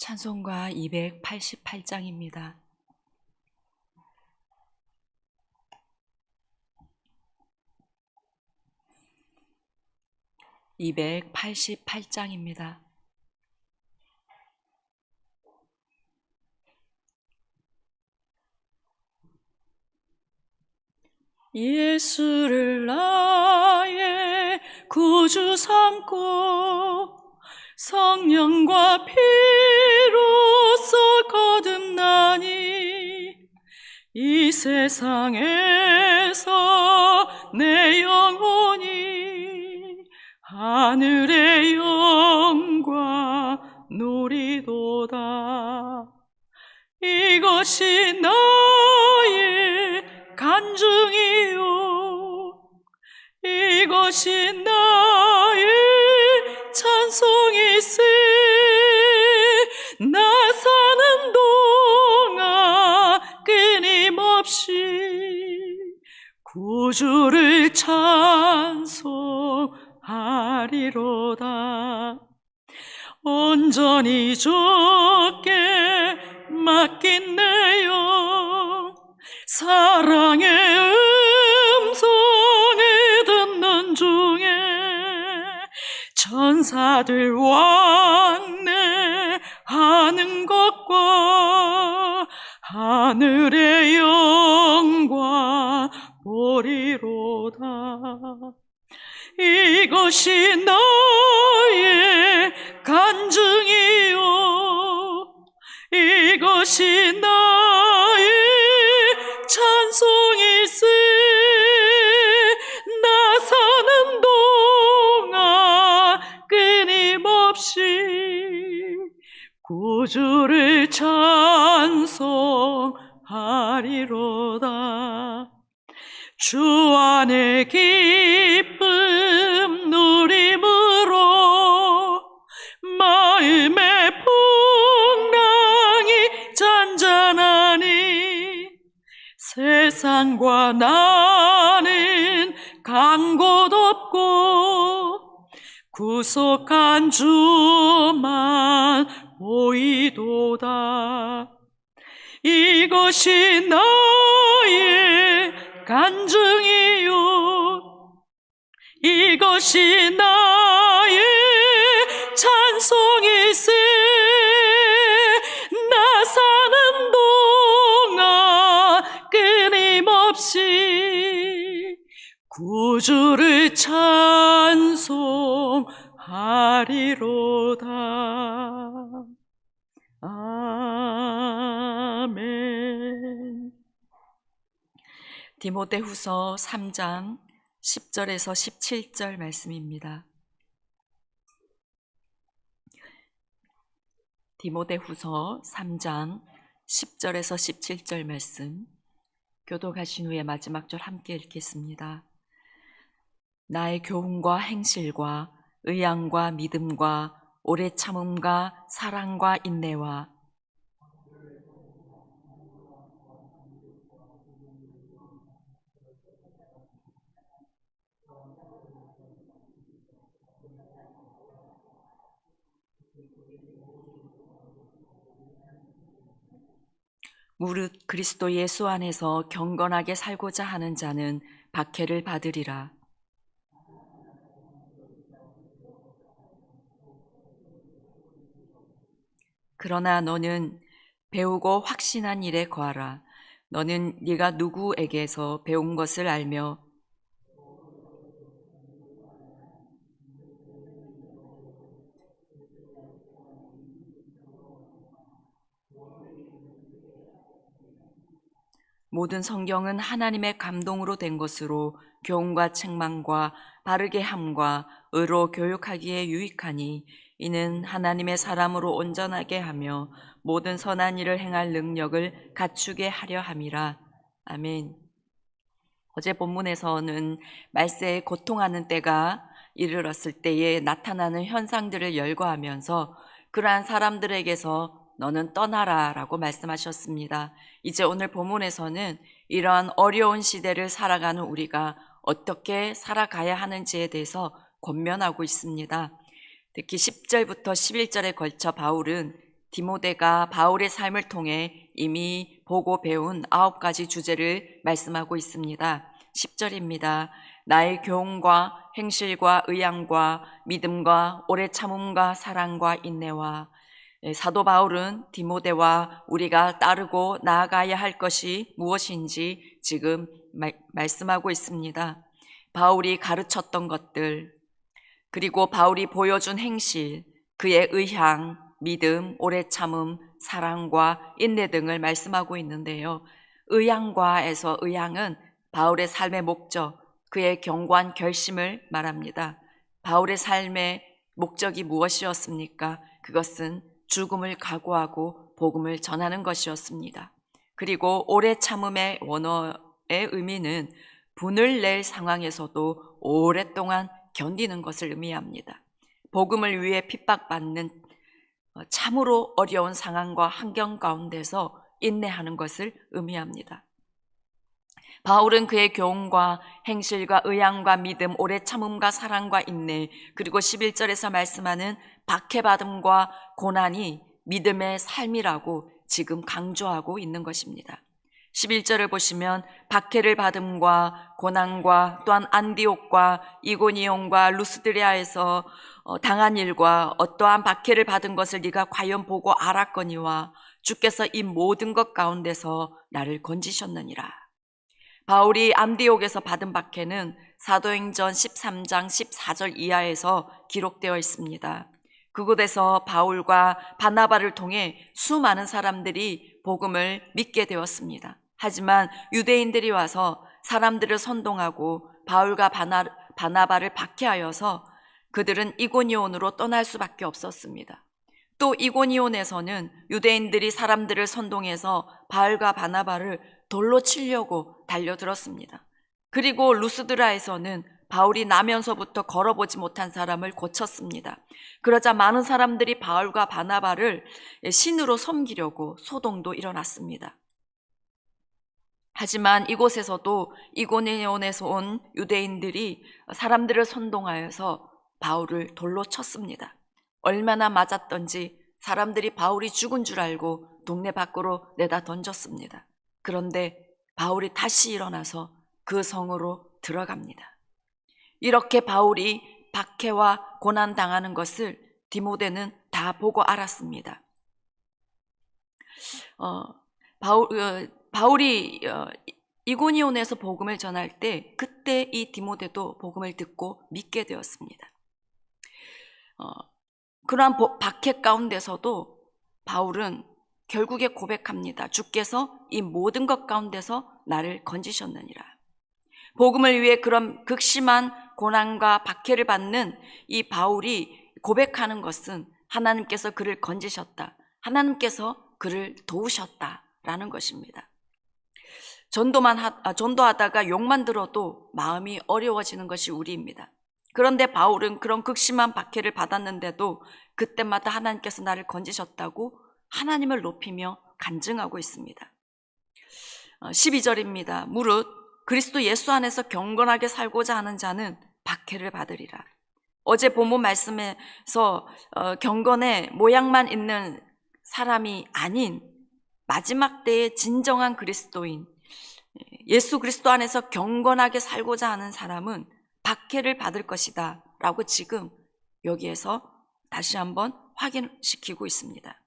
찬송가 288장입니다. (288장입니다) 예수를 나의 구주 삼고 성령과 피로써 거듭나니 이 세상에서 내 영혼이 하늘의 영광 누리도다. 이것이 나의 간증이요, 이것이 나의 찬송이세. 나 사는 동안 끊임없이 구주를 찬송하리로다. 온전히 주께 맡긴 내 영, 사랑의 음성을 듣는 중에 천사들 왕래하는 것과 하늘의 영광 보리로다. 이것이 나의 간증이요, 이것이 나의 찬송이세. 나 사는 동안 끊임없이 구주를 찬송하리로다. 주 안에 기쁨 누림으로 마음의 풍랑이 잔잔하니 세상과 나는 간 곳 없고 구속한 주만 보이도다. 이것이 나의 간증이요, 이것이 나의 찬송이세. 나 사는 동안 끊임없이 구주를 찬송하리로다. 아멘. 디모데후서 3장 10절에서 17절 말씀입니다. 디모데후서 3장 10절에서 17절 말씀 교독하신 후에 마지막 절 함께 읽겠습니다. 나의 교훈과 행실과 의향과 믿음과 오래 참음과 사랑과 인내와 무릇 그리스도 예수 안에서 경건하게 살고자 하는 자는 박해를 받으리라. 그러나 너는 배우고 확신한 일에 거하라. 너는 네가 누구에게서 배운 것을 알며 모든 성경은 하나님의 감동으로 된 것으로 교훈과 책망과 바르게 함과 의로 교육하기에 유익하니 이는 하나님의 사람으로 온전하게 하며 모든 선한 일을 행할 능력을 갖추게 하려 함이라. 아멘. 어제 본문에서는 말세에 고통하는 때가 이르렀을 때에 나타나는 현상들을 열거하면서 그러한 사람들에게서 너는 떠나라 라고 말씀하셨습니다. 이제 오늘 본문에서는 이러한 어려운 시대를 살아가는 우리가 어떻게 살아가야 하는지에 대해서 권면하고 있습니다. 특히 10절부터 11절에 걸쳐 바울은 디모데가 바울의 삶을 통해 이미 보고 배운 9가지 주제를 말씀하고 있습니다. 10절입니다. 나의 교훈과 행실과 의향과 믿음과 오래 참음과 사랑과 인내와. 사도 바울은 디모데와 우리가 따르고 나아가야 할 것이 무엇인지 지금 말씀하고 있습니다. 바울이 가르쳤던 것들, 그리고 바울이 보여준 행실, 그의 의향, 믿음, 오래 참음, 사랑과 인내 등을 말씀하고 있는데요. 의향과에서 의향은 바울의 삶의 목적, 그의 견고한 결심을 말합니다. 바울의 삶의 목적이 무엇이었습니까? 그것은 죽음을 각오하고 복음을 전하는 것이었습니다. 그리고 오래 참음의 원어의 의미는 분을 낼 상황에서도 오랫동안 견디는 것을 의미합니다. 복음을 위해 핍박받는 참으로 어려운 상황과 환경 가운데서 인내하는 것을 의미합니다. 바울은 그의 교훈과 행실과 의향과 믿음, 오래 참음과 사랑과 인내, 그리고 11절에서 말씀하는 박해받음과 고난이 믿음의 삶이라고 지금 강조하고 있는 것입니다. 11절을 보시면 박해를 받음과 고난과 또한 안디옥과 이고니온과 루스드리아에서 당한 일과 어떠한 박해를 받은 것을 네가 과연 보고 알았거니와 주께서 이 모든 것 가운데서 나를 건지셨느니라. 바울이 안디옥에서 받은 박해는 사도행전 13장 14절 이하에서 기록되어 있습니다. 그곳에서 바울과 바나바를 통해 수많은 사람들이 복음을 믿게 되었습니다. 하지만 유대인들이 와서 사람들을 선동하고 바울과 바나바를 박해하여서 그들은 이고니온으로 떠날 수밖에 없었습니다. 또 이고니온에서는 유대인들이 사람들을 선동해서 바울과 바나바를 돌로 치려고 달려들었습니다. 그리고 루스드라에서는 바울이 나면서부터 걸어보지 못한 사람을 고쳤습니다. 그러자 많은 사람들이 바울과 바나바를 신으로 섬기려고 소동도 일어났습니다. 하지만 이곳에서도 이고니온에서 온 유대인들이 사람들을 선동하여서 바울을 돌로 쳤습니다. 얼마나 맞았던지 사람들이 바울이 죽은 줄 알고 동네 밖으로 내다 던졌습니다. 그런데 바울이 다시 일어나서 그 성으로 들어갑니다. 이렇게 바울이 박해와 고난 당하는 것을 디모데는 다 보고 알았습니다. 바울이 이고니온에서 복음을 전할 때 그때 이 디모데도 복음을 듣고 믿게 되었습니다. 그러한 박해 가운데서도 바울은 결국에 고백합니다. 주께서 이 모든 것 가운데서 나를 건지셨느니라. 복음을 위해 그런 극심한 고난과 박해를 받는 이 바울이 고백하는 것은 하나님께서 그를 건지셨다. 하나님께서 그를 도우셨다라는 것입니다. 전도하다가 욕만 들어도 마음이 어려워지는 것이 우리입니다. 그런데 바울은 그런 극심한 박해를 받았는데도 그때마다 하나님께서 나를 건지셨다고 하나님을 높이며 간증하고 있습니다. 12절입니다. 무릇 그리스도 예수 안에서 경건하게 살고자 하는 자는 박해를 받으리라. 어제 본문 말씀에서 경건의 모양만 있는 사람이 아닌 마지막 때의 진정한 그리스도인, 예수 그리스도 안에서 경건하게 살고자 하는 사람은 박해를 받을 것이다 라고 지금 여기에서 다시 한번 확인시키고 있습니다.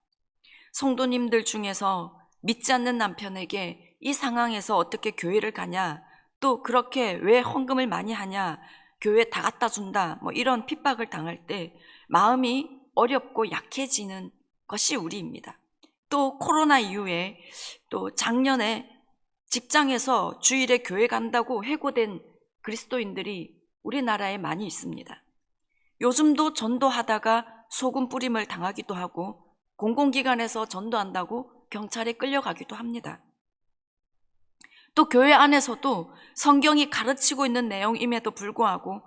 성도님들 중에서 믿지 않는 남편에게 이 상황에서 어떻게 교회를 가냐, 또 그렇게 왜 헌금을 많이 하냐, 교회 다 갖다 준다, 이런 핍박을 당할 때 마음이 어렵고 약해지는 것이 우리입니다. 또 코로나 이후에 또 작년에 직장에서 주일에 교회 간다고 해고된 그리스도인들이 우리나라에 많이 있습니다. 요즘도 전도하다가 소금 뿌림을 당하기도 하고 공공기관에서 전도한다고 경찰에 끌려가기도 합니다. 또 교회 안에서도 성경이 가르치고 있는 내용임에도 불구하고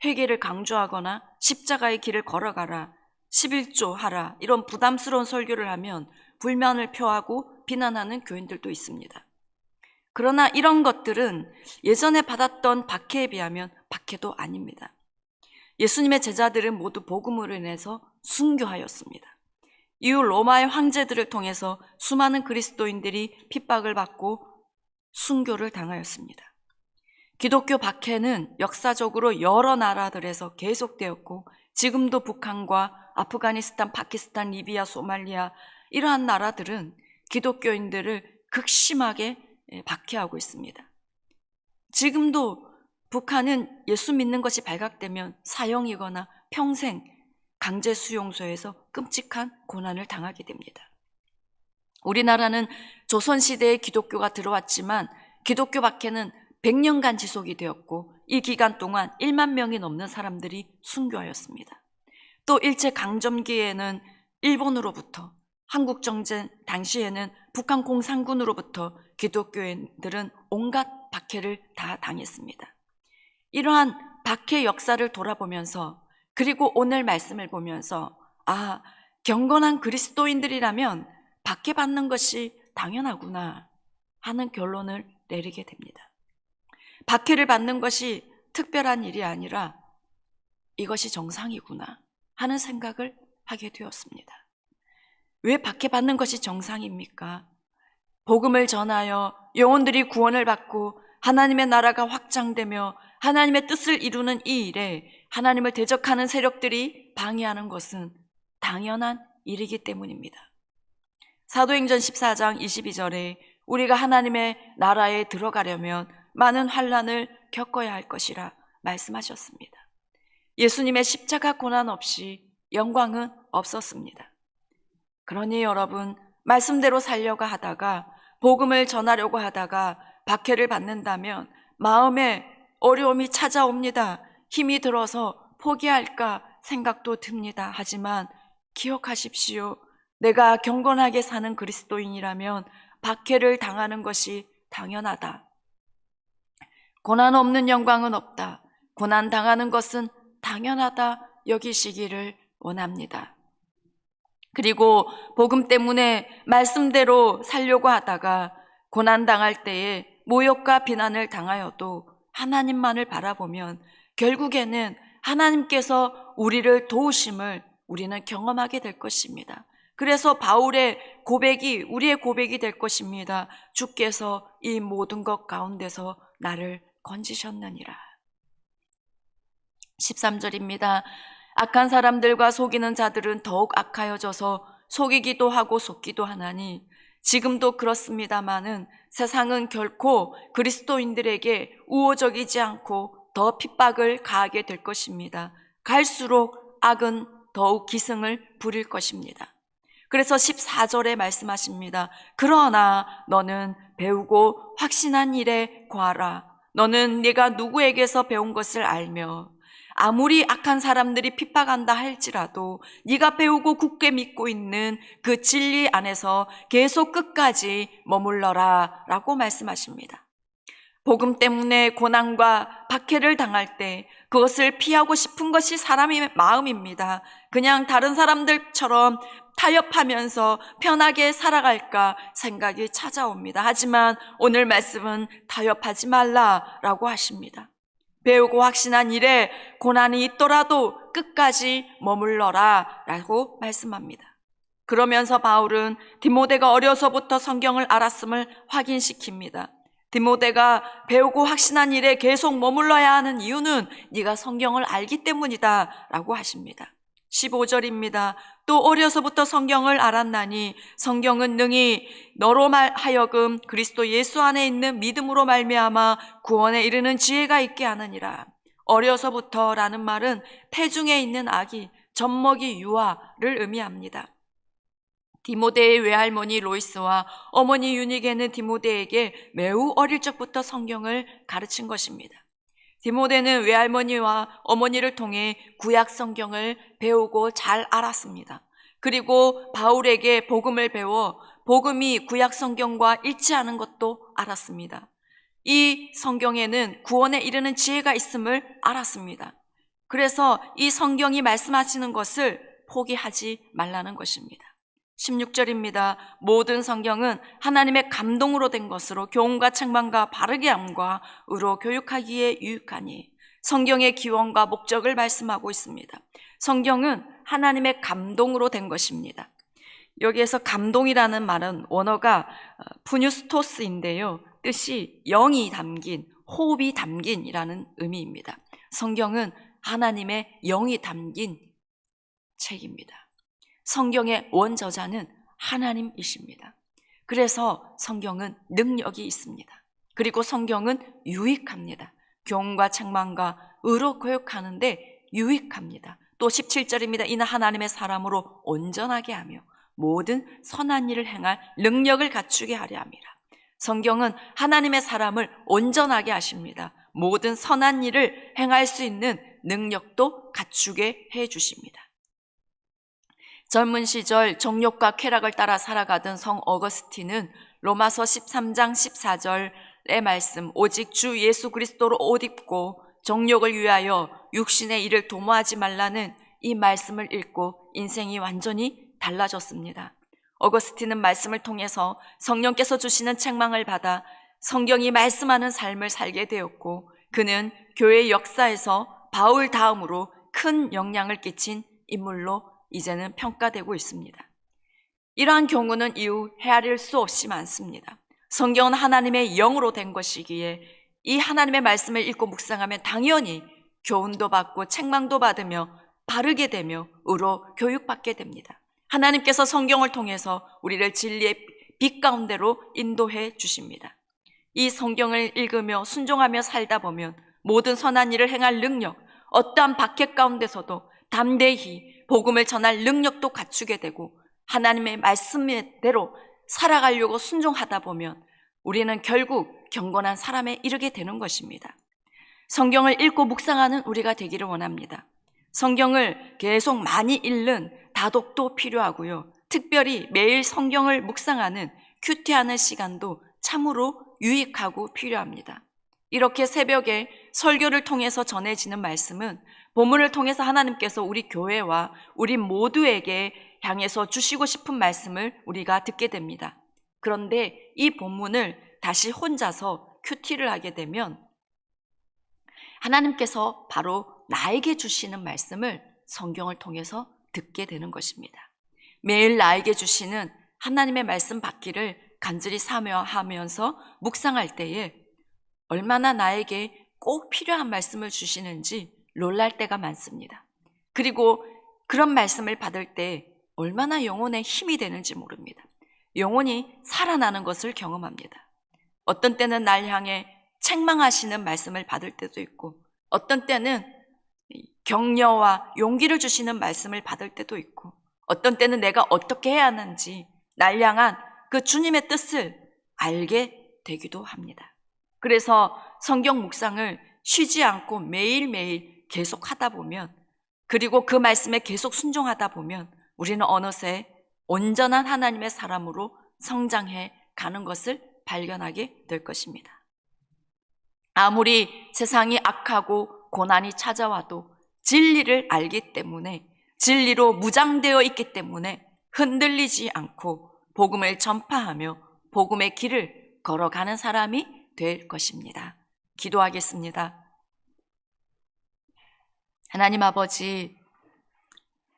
회개를 강조하거나 십자가의 길을 걸어가라, 11조 하라, 이런 부담스러운 설교를 하면 불만을 표하고 비난하는 교인들도 있습니다. 그러나 이런 것들은 예전에 받았던 박해에 비하면 박해도 아닙니다. 예수님의 제자들은 모두 복음으로 인해서 순교하였습니다. 이후 로마의 황제들을 통해서 수많은 그리스도인들이 핍박을 받고 순교를 당하였습니다. 기독교 박해는 역사적으로 여러 나라들에서 계속되었고 지금도 북한과 아프가니스탄, 파키스탄, 리비아, 소말리아 이러한 나라들은 기독교인들을 극심하게 박해하고 있습니다. 지금도 북한은 예수 믿는 것이 발각되면 사형이거나 평생 강제 수용소에서 끔찍한 고난을 당하게 됩니다. 우리나라는 조선시대에 기독교가 들어왔지만 기독교 박해는 100년간 지속이 되었고 이 기간 동안 1만 명이 넘는 사람들이 순교하였습니다. 또 일제강점기에는 일본으로부터, 한국정전 당시에는 북한 공산군으로부터 기독교인들은 온갖 박해를 다 당했습니다. 이러한 박해 역사를 돌아보면서 그리고 오늘 말씀을 보면서 경건한 그리스도인들이라면 박해받는 것이 당연하구나 하는 결론을 내리게 됩니다. 박해를 받는 것이 특별한 일이 아니라 이것이 정상이구나 하는 생각을 하게 되었습니다. 왜 박해받는 것이 정상입니까? 복음을 전하여 영혼들이 구원을 받고 하나님의 나라가 확장되며 하나님의 뜻을 이루는 이 일에 하나님을 대적하는 세력들이 방해하는 것은 당연한 일이기 때문입니다. 사도행전 14장 22절에 우리가 하나님의 나라에 들어가려면 많은 환난을 겪어야 할 것이라 말씀하셨습니다. 예수님의 십자가 고난 없이 영광은 없었습니다. 그러니 여러분, 말씀대로 살려고 하다가 복음을 전하려고 하다가 박해를 받는다면 마음에 어려움이 찾아옵니다. 힘이 들어서 포기할까 생각도 듭니다. 하지만 기억하십시오. 내가 경건하게 사는 그리스도인이라면 박해를 당하는 것이 당연하다. 고난 없는 영광은 없다. 고난 당하는 것은 당연하다 여기시기를 원합니다. 그리고 복음 때문에 말씀대로 살려고 하다가 고난 당할 때에 모욕과 비난을 당하여도 하나님만을 바라보면 결국에는 하나님께서 우리를 도우심을 우리는 경험하게 될 것입니다. 그래서 바울의 고백이 우리의 고백이 될 것입니다. 주께서 이 모든 것 가운데서 나를 건지셨느니라. 13절입니다. 악한 사람들과 속이는 자들은 더욱 악하여져서 속이기도 하고 속기도 하나니 지금도 그렇습니다마는 세상은 결코 그리스도인들에게 우호적이지 않고 더 핍박을 가하게 될 것입니다. 갈수록 악은 더욱 기승을 부릴 것입니다. 그래서 14절에 말씀하십니다. 그러나 너는 배우고 확신한 일에 거하라. 너는 네가 누구에게서 배운 것을 알며 아무리 악한 사람들이 핍박한다 할지라도 네가 배우고 굳게 믿고 있는 그 진리 안에서 계속 끝까지 머물러라 라고 말씀하십니다. 복음 때문에 고난과 박해를 당할 때 그것을 피하고 싶은 것이 사람의 마음입니다. 그냥 다른 사람들처럼 타협하면서 편하게 살아갈까 생각이 찾아옵니다. 하지만 오늘 말씀은 타협하지 말라라고 하십니다. 배우고 확신한 일에 고난이 있더라도 끝까지 머물러라 라고 말씀합니다. 그러면서 바울은 디모데가 어려서부터 성경을 알았음을 확인시킵니다. 디모데가 배우고 확신한 일에 계속 머물러야 하는 이유는 네가 성경을 알기 때문이다 라고 하십니다. 15절입니다. 또 어려서부터 성경을 알았나니 성경은 능히 너로 하여금 그리스도 예수 안에 있는 믿음으로 말미암아 구원에 이르는 지혜가 있게 하느니라. 어려서부터라는 말은 태중에 있는 아기, 젖먹이 유아를 의미합니다. 디모데의 외할머니 로이스와 어머니 유니게는 디모데에게 매우 어릴 적부터 성경을 가르친 것입니다. 디모데는 외할머니와 어머니를 통해 구약 성경을 배우고 잘 알았습니다. 그리고 바울에게 복음을 배워 복음이 구약 성경과 일치하는 것도 알았습니다. 이 성경에는 구원에 이르는 지혜가 있음을 알았습니다. 그래서 이 성경이 말씀하시는 것을 포기하지 말라는 것입니다. 16절입니다. 모든 성경은 하나님의 감동으로 된 것으로 교훈과 책망과 바르게 함과 의로 교육하기에 유익하니 성경의 기원과 목적을 말씀하고 있습니다. 성경은 하나님의 감동으로 된 것입니다. 여기에서 감동이라는 말은 원어가 푸뉴스토스인데요. 뜻이 영이 담긴, 호흡이 담긴이라는 의미입니다. 성경은 하나님의 영이 담긴 책입니다. 성경의 원저자는 하나님이십니다. 그래서 성경은 능력이 있습니다. 그리고 성경은 유익합니다. 교훈과 책망과 의로 교육하는데 유익합니다. 또 17절입니다. 이는 하나님의 사람으로 온전하게 하며 모든 선한 일을 행할 능력을 갖추게 하려 함이라. 성경은 하나님의 사람을 온전하게 하십니다. 모든 선한 일을 행할 수 있는 능력도 갖추게 해 주십니다. 젊은 시절 정욕과 쾌락을 따라 살아가던 성 어거스틴은 로마서 13장 14절의 말씀, 오직 주 예수 그리스도로 옷 입고 정욕을 위하여 육신의 일을 도모하지 말라는 이 말씀을 읽고 인생이 완전히 달라졌습니다. 어거스틴은 말씀을 통해서 성령께서 주시는 책망을 받아 성경이 말씀하는 삶을 살게 되었고, 그는 교회 역사에서 바울 다음으로 큰 영향을 끼친 인물로 이제는 평가되고 있습니다. 이러한 경우는 이후 헤아릴 수 없이 많습니다. 성경은 하나님의 영으로 된 것이기에 이 하나님의 말씀을 읽고 묵상하면 당연히 교훈도 받고 책망도 받으며 바르게 되며 의로 교육받게 됩니다. 하나님께서 성경을 통해서 우리를 진리의 빛 가운데로 인도해 주십니다. 이 성경을 읽으며 순종하며 살다 보면 모든 선한 일을 행할 능력, 어떠한 박해 가운데서도 담대히 복음을 전할 능력도 갖추게 되고 하나님의 말씀대로 살아가려고 순종하다 보면 우리는 결국 경건한 사람에 이르게 되는 것입니다. 성경을 읽고 묵상하는 우리가 되기를 원합니다. 성경을 계속 많이 읽는 다독도 필요하고요. 특별히 매일 성경을 묵상하는 큐티하는 시간도 참으로 유익하고 필요합니다. 이렇게 새벽에 설교를 통해서 전해지는 말씀은 본문을 통해서 하나님께서 우리 교회와 우리 모두에게 향해서 주시고 싶은 말씀을 우리가 듣게 됩니다. 그런데 이 본문을 다시 혼자서 큐티를 하게 되면 하나님께서 바로 나에게 주시는 말씀을 성경을 통해서 듣게 되는 것입니다. 매일 나에게 주시는 하나님의 말씀 받기를 간절히 사모하면서 묵상할 때에 얼마나 나에게 꼭 필요한 말씀을 주시는지 놀랄 때가 많습니다. 그리고 그런 말씀을 받을 때 얼마나 영혼에 힘이 되는지 모릅니다. 영혼이 살아나는 것을 경험합니다. 어떤 때는 날 향해 책망하시는 말씀을 받을 때도 있고, 어떤 때는 격려와 용기를 주시는 말씀을 받을 때도 있고, 어떤 때는 내가 어떻게 해야 하는지 날 향한 그 주님의 뜻을 알게 되기도 합니다. 그래서 성경 묵상을 쉬지 않고 매일매일 계속 하다 보면, 그리고 그 말씀에 계속 순종하다 보면 우리는 어느새 온전한 하나님의 사람으로 성장해 가는 것을 발견하게 될 것입니다. 아무리 세상이 악하고 고난이 찾아와도 진리를 알기 때문에, 진리로 무장되어 있기 때문에 흔들리지 않고 복음을 전파하며 복음의 길을 걸어가는 사람이 될 것입니다. 기도하겠습니다. 하나님 아버지,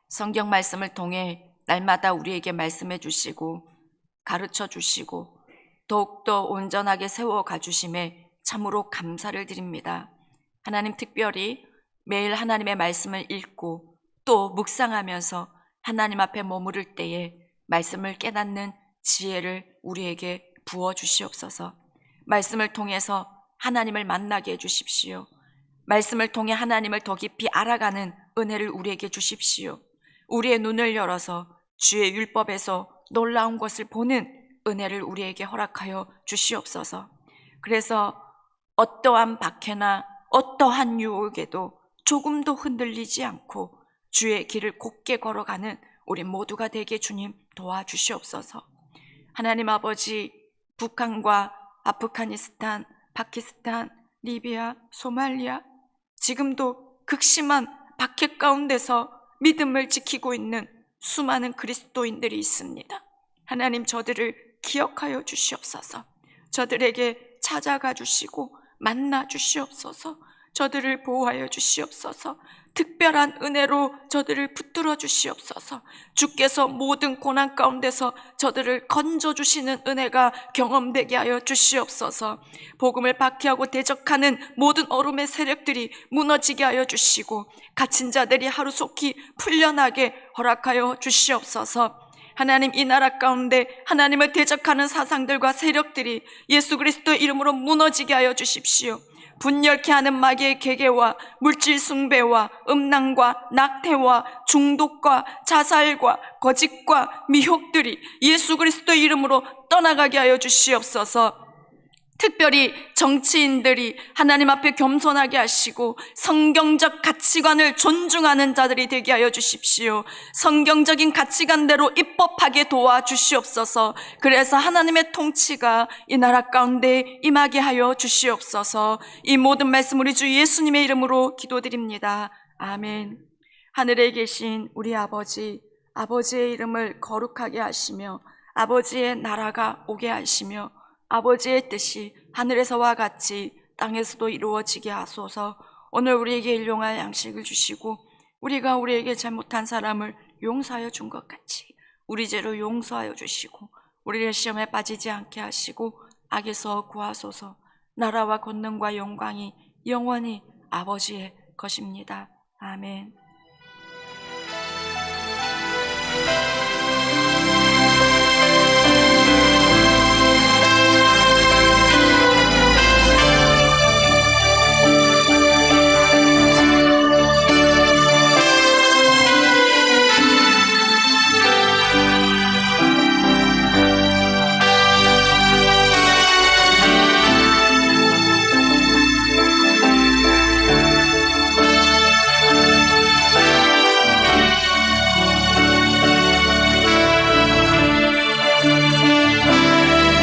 성경 말씀을 통해 날마다 우리에게 말씀해 주시고 가르쳐 주시고 더욱더 온전하게 세워가 주심에 참으로 감사를 드립니다. 하나님, 특별히 매일 하나님의 말씀을 읽고 또 묵상하면서 하나님 앞에 머무를 때에 말씀을 깨닫는 지혜를 우리에게 부어 주시옵소서. 말씀을 통해서 하나님을 만나게 해주십시오. 말씀을 통해 하나님을 더 깊이 알아가는 은혜를 우리에게 주십시오. 우리의 눈을 열어서 주의 율법에서 놀라운 것을 보는 은혜를 우리에게 허락하여 주시옵소서. 그래서 어떠한 박해나 어떠한 유혹에도 조금도 흔들리지 않고 주의 길을 곧게 걸어가는 우리 모두가 되게 주님 도와주시옵소서. 하나님 아버지, 북한과 아프가니스탄, 파키스탄, 리비아, 소말리아, 지금도 극심한 박해 가운데서 믿음을 지키고 있는 수많은 그리스도인들이 있습니다. 하나님, 저들을 기억하여 주시옵소서. 저들에게 찾아가 주시고 만나 주시옵소서. 저들을 보호하여 주시옵소서. 특별한 은혜로 저들을 붙들어 주시옵소서. 주께서 모든 고난 가운데서 저들을 건져주시는 은혜가 경험되게 하여 주시옵소서. 복음을 박해하고 대적하는 모든 어둠의 세력들이 무너지게 하여 주시고 갇힌 자들이 하루속히 풀려나게 허락하여 주시옵소서. 하나님, 이 나라 가운데 하나님을 대적하는 사상들과 세력들이 예수 그리스도의 이름으로 무너지게 하여 주십시오. 분열케 하는 마귀의 계계와 물질 숭배와 음란과 낙태와 중독과 자살과 거짓과 미혹들이 예수 그리스도의 이름으로 떠나가게 하여 주시옵소서. 특별히 정치인들이 하나님 앞에 겸손하게 하시고 성경적 가치관을 존중하는 자들이 되게 하여 주십시오. 성경적인 가치관대로 입법하게 도와주시옵소서. 그래서 하나님의 통치가 이 나라 가운데 임하게 하여 주시옵소서. 이 모든 말씀 우리 주 예수님의 이름으로 기도드립니다. 아멘. 하늘에 계신 우리 아버지, 아버지의 이름을 거룩하게 하시며 아버지의 나라가 오게 하시며 아버지의 뜻이 하늘에서와 같이 땅에서도 이루어지게 하소서. 오늘 우리에게 일용할 양식을 주시고 우리가 우리에게 잘못한 사람을 용서하여 준 것 같이 우리 죄를 용서하여 주시고 우리를 시험에 빠지지 않게 하시고 악에서 구하소서. 나라와 권능과 영광이 영원히 아버지의 것입니다. 아멘.